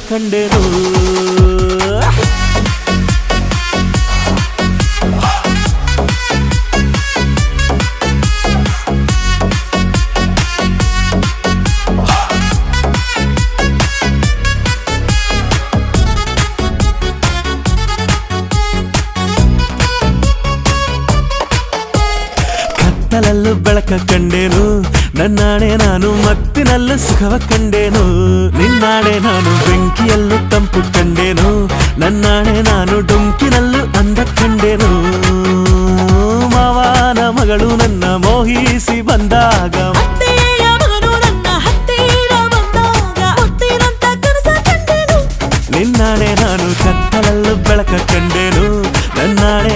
ಕಂಡೆನು ಕತ್ತಲಲ್ಲೂ ಬೆಳಕ ಕಂಡೇನು ನನ್ನಾಣೆ ನಾನು ಮತ್ತಿನಲ್ಲೂ ಸುಖವ ಕಂಡೇನು ನಿನ್ನಾಣೆ ನಾನು ಬೆಂಕಿಯಲ್ಲೂ ತಂಪು ಕಂಡೇನು ನನ್ನಾಣೆ ನಾನು ಡೊಂಕಿನಲ್ಲೂ ಅಂದ ಕಂಡೇನು ಮಾವನ ಮಗಳು ನನ್ನ ಮೋಹಿಸಿ ಬಂದಾಗ ನಿನ್ನಾಣೆ ನಾನು ಕತ್ತಲಲ್ಲೂ ಬೆಳಕ ಕಂಡೇನು ನನ್ನಾಣೆ